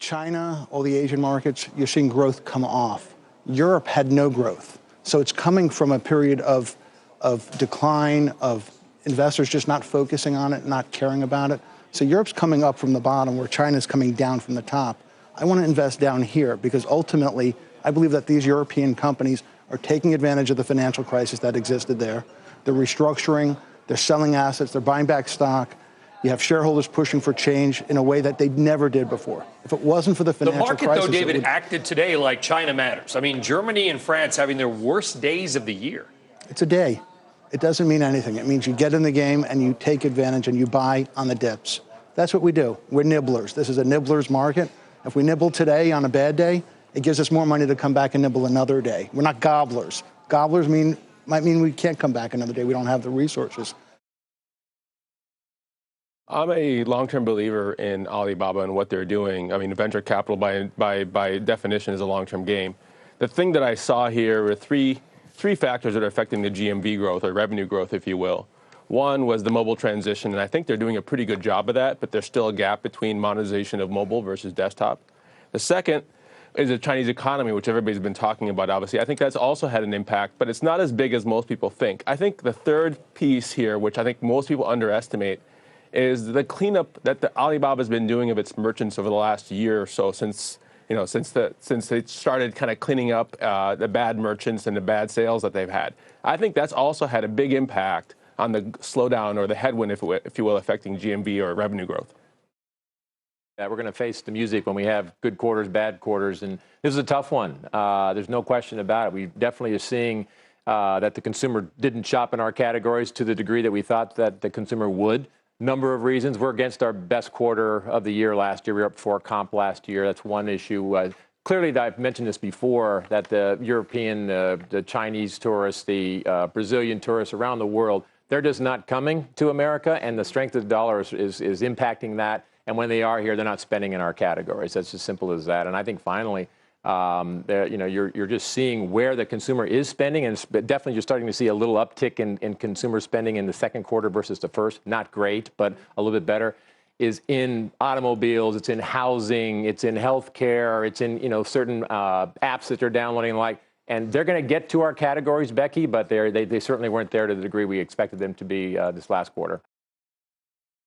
China, all the Asian markets, you're seeing growth come off. Europe had no growth. So it's coming from a period of decline, of investors just not focusing on it, not caring about it. So Europe's coming up from the bottom where China's coming down from the top. I want to invest down here because ultimately I believe that these European companies are taking advantage of the financial crisis that existed there. They're restructuring, they're selling assets, they're buying back stock. You have shareholders pushing for change in a way that they never did before. If it wasn't for the financial crisis... The market, though, David, acted today like China matters. I mean, Germany and France having their worst days of the year. It's a day. It doesn't mean anything. It means you get in the game and you take advantage and you buy on the dips. That's what we do. We're nibblers. This is a nibbler's market. If we nibble today on a bad day, it gives us more money to come back and nibble another day. We're not gobblers. Gobblers might mean we can't come back another day. We don't have the resources. I'm a long-term believer in Alibaba and what they're doing. I mean, venture capital by definition is a long-term game. The thing that I saw here were three factors that are affecting the GMV growth, or revenue growth, if you will. One was the mobile transition, and I think they're doing a pretty good job of that, but there's still a gap between monetization of mobile versus desktop. The second is the Chinese economy, which everybody's been talking about, obviously. I think that's also had an impact, but it's not as big as most people think. I think the third piece here, which I think most people underestimate, is the cleanup that the Alibaba's been doing of its merchants over the last year or so, since they started kind of cleaning up the bad merchants and the bad sales that they've had. I think that's also had a big impact on the slowdown or the headwind, if you will, affecting GMV or revenue growth. Yeah, we're going to face the music when we have good quarters, bad quarters, and this is a tough one. There's no question about it. We definitely are seeing that the consumer didn't shop in our categories to the degree that we thought that the consumer would. Number of reasons. We're against our best quarter of the year last year. We were up 4 comp last year. That's one issue. Clearly, I've mentioned this before, that the European, the Chinese tourists, the Brazilian tourists around the world, they're just not coming to America, and the strength of the dollar is impacting that. And when they are here, they're not spending in our categories. That's as simple as that. And I think finally, you're just seeing where the consumer is spending, and definitely you're starting to see a little uptick in consumer spending in the second quarter versus the first. Not great, but a little bit better. Is in automobiles, it's in housing, it's in healthcare, it's in certain apps that they're downloading and like. And they're going to get to our categories, Becky, but they certainly weren't there to the degree we expected them to be this last quarter.